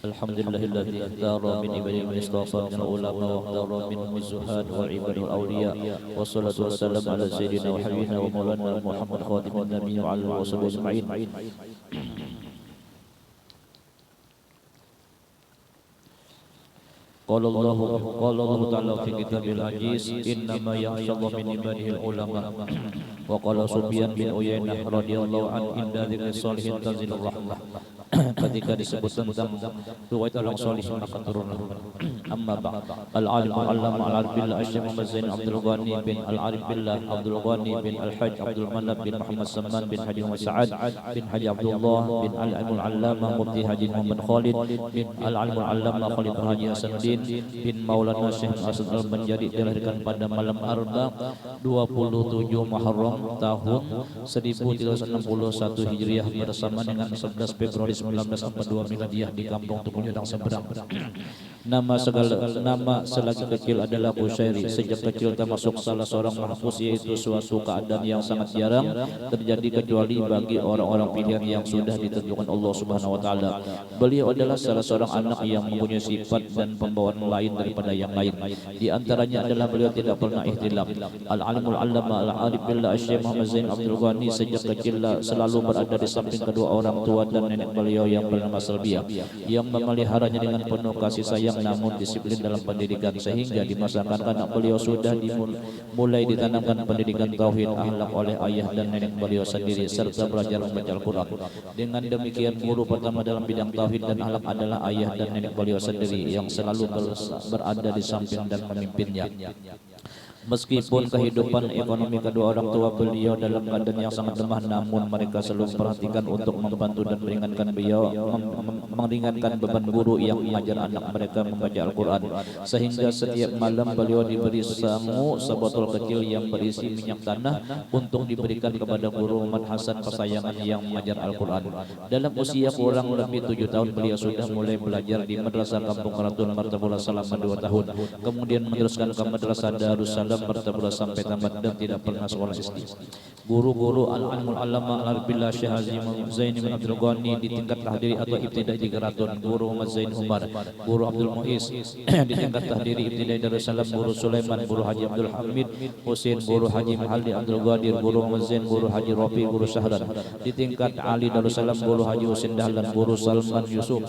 Alhamdulillahilladzi ikhtara min ibadihi man istafa min ulama wa ikhtara minhum az-zuhad wal ibad wal awliya wassalatu wassalamu ala sayyidina wa habibina wa maulana Muhammad khatimin nabiyyin wa ala alihi wa sahbihi ajma'in. Qala Allah ta'ala fi kitabil aziz innama yakhshallaha min ibadihi ulama wa qala Sufyan bin Uyainah radhiyallahu anhu inda dzikri sholihin tanzilur rahmah. Ketika disebut tentang riwayat orang salih maka turun amma ba'd al-alim al-allama al-arifillah Syekh Muhammad Zain Abdul Ghani bin al-Arifillah Abdul Ghani bin al-Hajj Abdul Manab bin Muhammad Samman bin Haji Muhammad Sa'ad bin Haji Abdullah bin al-Alim al-Allama Mufti Haji Muhammad Khalid bin al-Alim al-Allama Khalid Haji Hasanuddin bin Maulana Syekh Asad al-Banjari dilahirkan pada malam Arba 27 Muharram tahun 1361 Hijriah bersama dengan 11 Februari 1942 Miladiyah di Kampung Tukul Yudang Seberang. Nama selagi kecil adalah Bushairi. Sejak kecil termasuk salah seorang mahfuz, yaitu suatu keadaan yang sangat jarang terjadi kecuali bagi orang-orang pilihan yang sudah ditentukan Allah Subhanahu wa taala. Beliau adalah salah seorang anak yang mempunyai sifat dan pembawaan lain daripada yang lain. Di antaranya adalah beliau tidak pernah ihtilaf. Al-alimul allama al-arif billah Syekh Muhammad Zain Abdul Ghani sejak kecil selalu berada di samping kedua orang tua dan nenek beliau yang bernama Salbiah, yang memeliharanya dengan penuh kasih sayang namun disiplin dalam pendidikan, sehingga di masa kanak-kanak beliau sudah mulai ditanamkan pendidikan tauhid akhlak oleh ayah dan nenek beliau sendiri serta belajar membaca Al-Quran. Dengan demikian guru pertama dalam bidang tauhid dan akhlak adalah ayah dan nenek beliau sendiri yang selalu berada di samping dan memimpinnya. Meskipun kehidupan ekonomi kedua orang tua beliau dalam keadaan yang sangat lemah, namun mereka selalu memperhatikan untuk membantu dan meringankan beban guru yang mengajar anak mereka membaca Al-Quran. Sehingga setiap malam beliau diberi sangu sebotol kecil yang berisi minyak tanah untuk diberikan kepada guru Muhammad Hasan kesayangan yang mengajar Al-Quran. Dalam usia kurang lebih 7 tahun beliau sudah mulai belajar di Madrasah Kampung Karatun Martabullah selama 2 tahun. Kemudian meneruskan ke Madrasah Darussalam Martabullah sampai tamat dan tidak pernah sekolah SD. Guru-guru al-alimul allama al-arifillah Syekh Haji Zain bin Abdul Ghani di tingkat tahdiri atau ibtidai di Karatun, Guru Muhammad Zain Umar, Guru Abdul Muiz di tingkat tahdiri ibtidai Darussalam, Guru Sulaiman, Guru Haji Abdul Hamid Husin, Guru Haji Mahaldi Abdul Ghadir, Guru Muhammad Zain, Guru Haji Rafi, Guru Syahran di tingkat Ali Darussalam, Guru Haji Husin Dahlan, Guru Salman Yusuf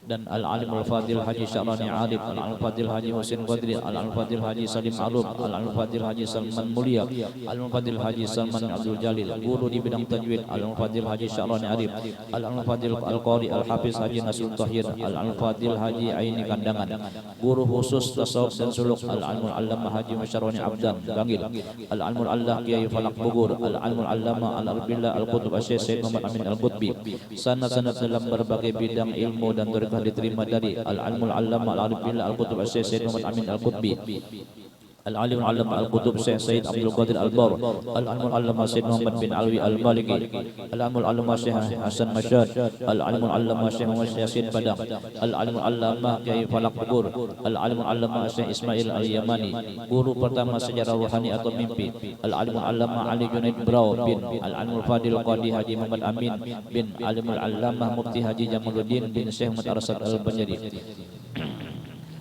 dan Al-Alim Al-Fadil Haji Sya'rani Arif, Al-Alim Fadil Haji Husin Qadri, Al-Alim Fadil Haji Salim Aruf, Al-Alim Fadil Haji Salman Mulia, Al-Alim Fadil Haji Salman Abdul Jalil, Guru di bidang tajwid Al-Alim Fadil Haji Sya'rani Arif, Al-Alim Fadil Al-Qari Al-Hafiz Haji Nasrul Tahir, Al-Alim Fadil Haji Aini Kandangan, Guru khusus tasawuf dan suluk Al-Alimul Allama Haji Masyarwani Abdan Gangil, Al-Alimul Allah Kiai Falak Bugur, Al-Alimul Allama Al-Arbillah Al-Qutub Syekh Said Muhammad Amin Al-Qutbi. Sanad-sanad dalam berbagai bidang ilmu dan tarikhah diterima dari Al-Alimul Allama Al-Arifillah Al-Qutub Syekh Said Muhammad Amin Al-Qutbi, Al-Alimul Allama Al-Qutub Syekh Said Abdul Qadir Al-Bar, Al-Alimul Allama Syekh Muhammad bin Alwi Al-Maliki, Al-Alimul Allama Syekh Hasan Masyad, Al-Alimul Allama Syekh Muhammad Yasin Padang, Al-Alimul Allama Kiai Falak Bugur, Al-Alimul Allama Syekh Ismail Al-Yamani, Guru pertama sejarah rohani atau mimpi, Al-Alimul Allama Ali Junaid Brau bin Al-Alimul Fadil Qadi Haji Muhammad Amin bin Alimul Allama Mufti Haji Jamaluddin bin Syekh Muhammad Arsad Al-Banjari,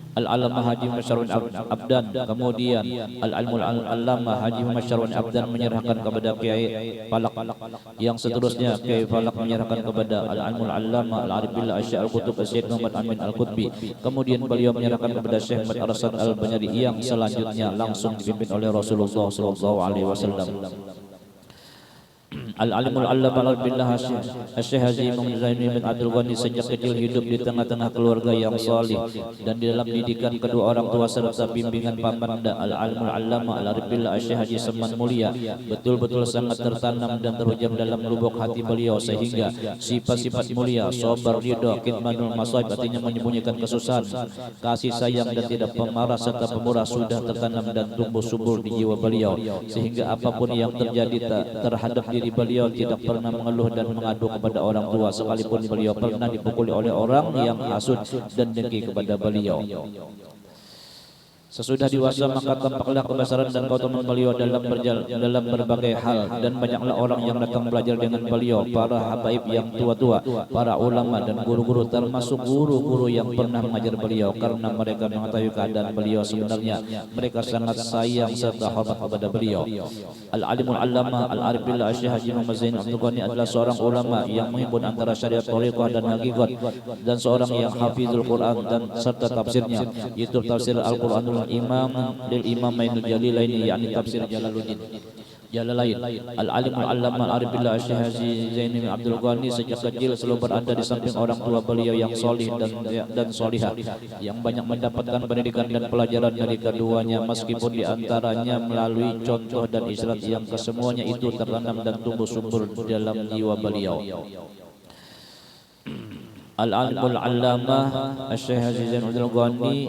Al-Allamah Haji Masyarwani Abdan. Kemudian Al-Alimul Allama Haji Masyarwani Abdan menyerahkan kepada Kiai Falak. Yang seterusnya Kiai Falak menyerahkan kepada Al-Alimul Allama Al-Arifillah Syekh Al-Qutub Syekh Muhammad Amin Al-Qutbi. Kemudian beliau menyerahkan kepada Syekh Muhammad Arsad Al-Banjari yang selanjutnya langsung dipimpin oleh Rasulullah sallallahu alaihi wasallam. Al-Alimul Allama Al-Arifillah Syekh Haji Muhammad Zain bin Abdul Ghani sejak kecil hidup di tengah-tengah keluarga yang salih dan di dalam didikan kedua orang tua serta bimbingan pamanda Al-Alimul Allama Al-Arifillah Syekh Haji Salman Mulia betul-betul sangat tertanam dan terhujam dalam lubuk hati beliau, sehingga sifat-sifat mulia, sabar, ridha, kitmanul masaib artinya menyembunyikan kesusahan, kasih sayang dan tidak pemarah serta pemurah sudah tertanam dan tumbuh subur di jiwa beliau, sehingga apapun yang terjadi terhadap diri beliau tidak pernah mengeluh dan mengadu kepada orang tua, sekalipun beliau pernah dipukuli oleh orang yang hasud dan dengki kepada beliau. Sesudah dewasa maka tampaklah kebesaran dan keutamaan beliau dalam berbagai hal, dan banyaklah orang yang datang belajar dengan beliau, para habaib yang tua-tua, para ulama dan guru-guru, termasuk guru-guru yang pernah mengajar beliau, karena mereka mengetahui keadaan beliau sebenarnya. Mereka sangat sayang serta hormat kepada beliau. Al-Alimul Allamah Al-Arif Billah Syekh Haji Muhammad Zain Abdul Ghani adalah seorang ulama yang menghimpun antara syariat, thariqah dan hakikat, dan seorang yang hafizul Quran dan serta tafsirnya, yaitu tafsir Al-Quranul Imam lil Imamainul Jalilaini, yakni tafsir Jalaluddin Jalalain. Al-Alimul Allamah Al-Arif Billah Syekh Haji Zain Abdul Ghani sejak kecil selalu berada di samping orang tua beliau yang solih dan solihah, yang banyak mendapatkan pendidikan dan pelajaran dari keduanya, meskipun di antaranya melalui contoh dan isyarat yang kesemuanya itu tertanam dan tumbuh subur dalam jiwa beliau. Al-Alimul Allamah Syekh Haji Zain Abdul Ghani,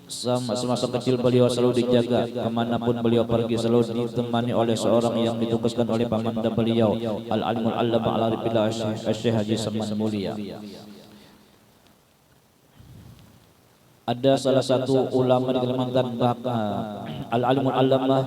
semasa kecil beliau selalu dijaga, kemanapun beliau pergi selalu ditemani oleh seorang yang ditugaskan oleh pamanda beliau, Al-Alimul Allamah Al-Arif Billah Syekh Haji Saman Mulia. Ada salah satu ulama di Kalimantan, Al-Alimul Allamah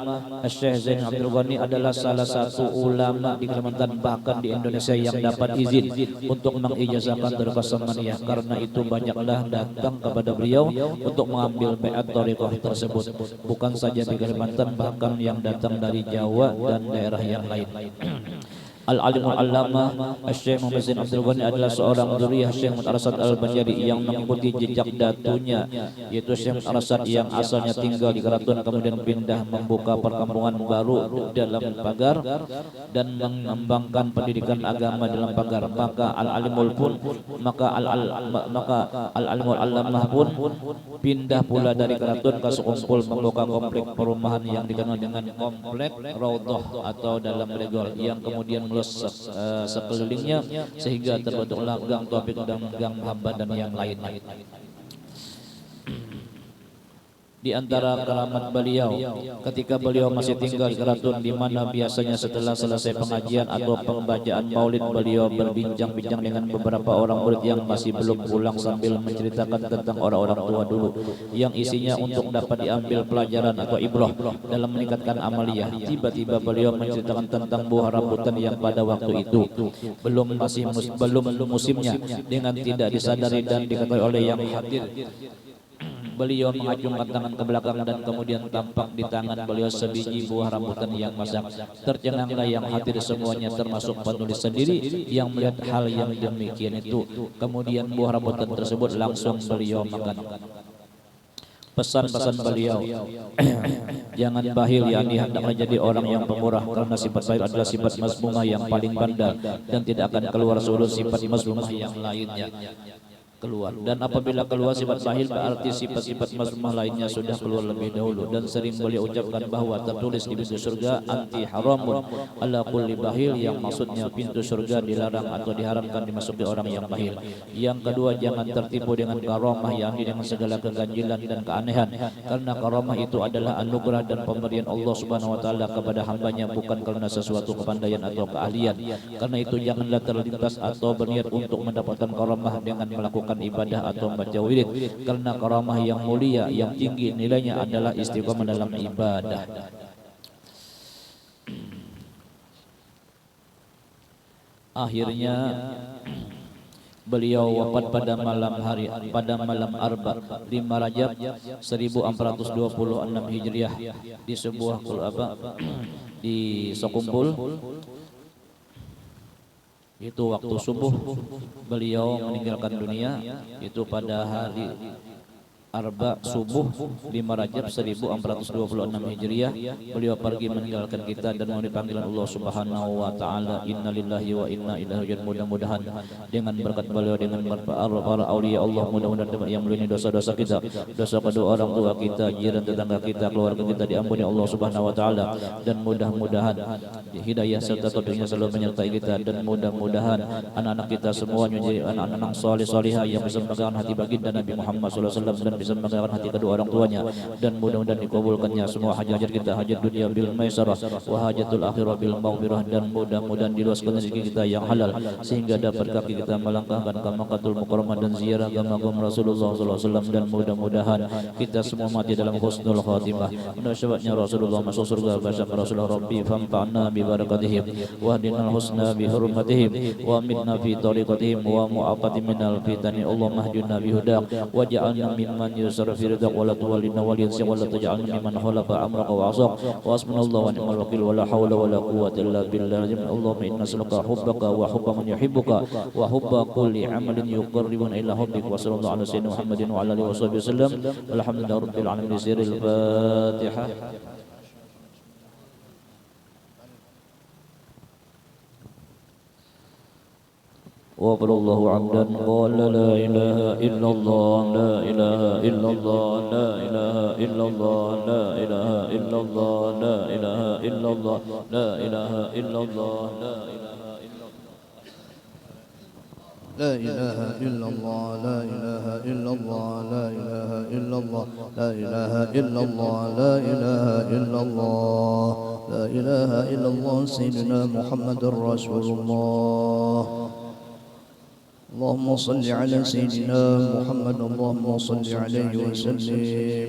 Syekh Zain Abdul Ghani adalah salah satu ulama di Kalimantan, bahkan di Indonesia, yang dapat izin untuk mengijazahkan thariqah Samaniyah. Karena itu banyaklah datang kepada beliau untuk mengambil baiat thariqah tersebut, bukan saja di Kalimantan, bahkan yang datang dari Jawa dan daerah yang lain. Al-Alimul Allamah Syekh Muhammad Zain Abdul Ghani adalah seorang zuriyah Syekh Muhammad Arsyad Al-Banjari yang mengikuti jejak datunya, yaitu Syekh Muhammad Arsyad yang asalnya tinggal di Keratun, kemudian pindah membuka perkampungan baru dalam Pagar dan mengembangkan pendidikan agama dalam Pagar. Maka Al-Alimul Allamah pun pindah pula dari Keratun ke Sekumpul, membuka komplek perumahan yang dikenal dengan komplek Raudhah atau dalam Regol, yang kemudian sekelilingnya sehingga terbentuklah Gang Taufik dan Gang Hamba dan yang lainnya. Di antara keramat beliau ketika beliau masih tinggal di Keratun, di mana biasanya setelah selesai pengajian atau pembacaan maulid beliau berbincang-bincang dengan beberapa orang murid yang masih belum pulang sambil menceritakan tentang orang-orang tua dulu, yang isinya untuk dapat diambil pelajaran atau ibrah dalam meningkatkan amaliyah. Tiba-tiba beliau menceritakan tentang buah rambutan yang pada waktu itu belum musimnya, dengan tidak disadari dan diketahui oleh yang hadir. Beliau mengacungkan tangan ke belakang dan kemudian tampak di tangan beliau sebiji buah rambutan yang masak. Tercenganglah yang hadir semuanya, termasuk penulis sendiri yang melihat hal yang demikian itu. Kemudian buah rambutan tersebut langsung beliau makan. Pesan-pesan beliau, jangan bahil, yakni hendaklah jadi orang yang pemurah, karena sifat bahil adalah sifat mazmumah yang paling bandel dan tidak akan keluar seluruh sifat mazmumah yang lainnya keluar. Dan apabila keluar sifat bahil, berarti sifat-sifat mazmumah lainnya sudah keluar lebih dahulu. Dan sering beliau ucapkan bahwa tertulis di pintu surga anti haramun ala kulli bahil, yang maksudnya pintu surga dilarang atau diharamkan dimasuki orang yang bahil. Yang kedua, jangan tertipu dengan karamah, yakni dengan segala keganjilan dan keanehan, karena karamah itu adalah anugerah dan pemberian Allah Subhanahu wa taala kepada hambanya, bukan karena sesuatu kepandaian atau keahlian. Karena itu janganlah terlintas atau berniat untuk mendapatkan karamah dengan melakukan ibadah atau membaca wirid, karena karamah yang mulia yang tinggi nilainya adalah istiqomah dalam ibadah. Akhirnya beliau wafat pada malam Arba 5 Rajab 1426 Hijriah di sebuah di Sekumpul. Itu waktu subuh beliau meninggalkan dunia, itu pada hari Arba subuh 5 Rajab 1426 Hijriah. Beliau pergi meninggalkan kita dan memenuhi panggilan Allah Subhanahu wa taala. Innalillahi wa inna ilaihi raji'un. Mudah-mudahan dengan berkat beliau, dengan berkat para auliya Allah, mudah-mudahan yang melindungi dosa-dosa kita, dosa kedua orang tua kita, jiran tetangga kita, keluarga kita diampuni Allah Subhanahu wa taala, dan mudah-mudahan hidayah serta taufiknya selalu menyertai kita, dan mudah-mudahan anak-anak kita semuanya menjadi anak-anak saleh salihah yang bisa memegang hati baginda Nabi Muhammad sallallahu alaihi wasallam dan bisa bisa menggerakkan hati kedua orang tuanya, dan mudah-mudahan dikabulkannya semua hajat kita, hajat dunia bil maisarah wa hajatul akhirah bil maghfirah, dan mudah-mudahan diluaskan rezeki kita yang halal sehingga dapat kaki kita melangkahkan ke Makkahul Mukarramah dan ziarah ke makam Rasulullah sallallahu alaihi wasallam, dan mudah-mudahan kita semua mati dalam husnul khatimah. Menasyabatnya Rasulullah masuk surga bersama Rasulullah. Rabbi famta'na bi barakatihim wa hdinal husna bi hurmatihim wa minna fi tariqatihim wa mu'afati minal fitani. Allah mahdina bi hudak wa ja'alna mimman yusra fi ridak wa la tuwallina wal yansi wa la taj'alna mimman khalafa amraka wa asaq wa asmanallahu wa ni'mal wakil wa la hawla wa la quwwata illa billah. Allahumma inna nas'aluka hubbaka wa hubba man yuhibbuka wa hubba kulli amalin yuqarribuna ila hubbik. Wa sallallahu ala sayyidina Muhammadin wa ala alihi wa sahbihi wasallam. Alhamdulillahi rabbil alamin. Sirril Fatihah. وقال الله عبدا قال لا إله إلا الله لا إله إلا الله لا إله إلا الله لا إله إلا الله لا إله إلا الله لا إله إلا الله لا إله إلا الله لا إله إلا الله لا إله إلا الله لا إله إلا الله لا إله إلا الله لا إله إلا الله سيدنا محمد رسول الله. اللهم صل على سيدنا محمد اللهم صل عليه وسلم.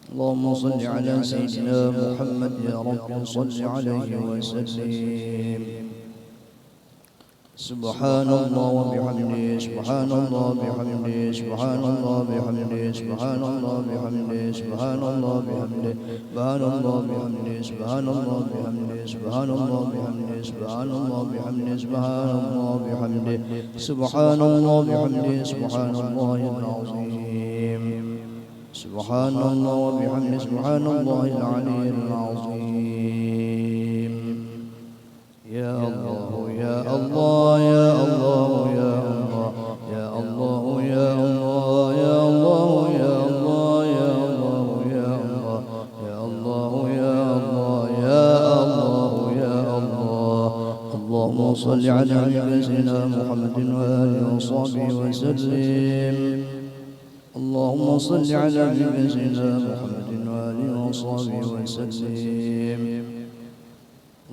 اللهم صل على سيدنا محمد يا رب صل عليه وسلم. سبحان الله وبحمده سبحان الله بحمده سبحان الله بحمده سبحان الله بحمده سبحان الله بحمده سبحان الله بحمده سبحان الله بحمده سبحان الله بحمده سبحان الله بحمده سبحان الله بحمده سبحان الله بحمده سبحان الله العظيم سبحان الله وبحمده سبحان الله العلي العظيم. يا الله يا الله يا الله يا الله يا الله يا الله يا الله يا الله يا الله يا الله يا الله يا الله يا الله يا الله. اللهم صل على سيدنا محمد وآله وصحبه وسلم. اللهم صل على سيدنا محمد وآله وصحبه وسلم.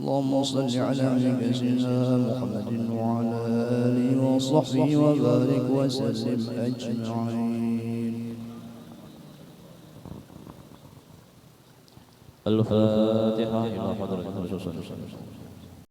اللهم صل على سيدنا محمد وعلى آله وصحبه وبارك وسلم أجمعين. الفاتحة إلى حضرة الرسول صلى الله عليه وسلم.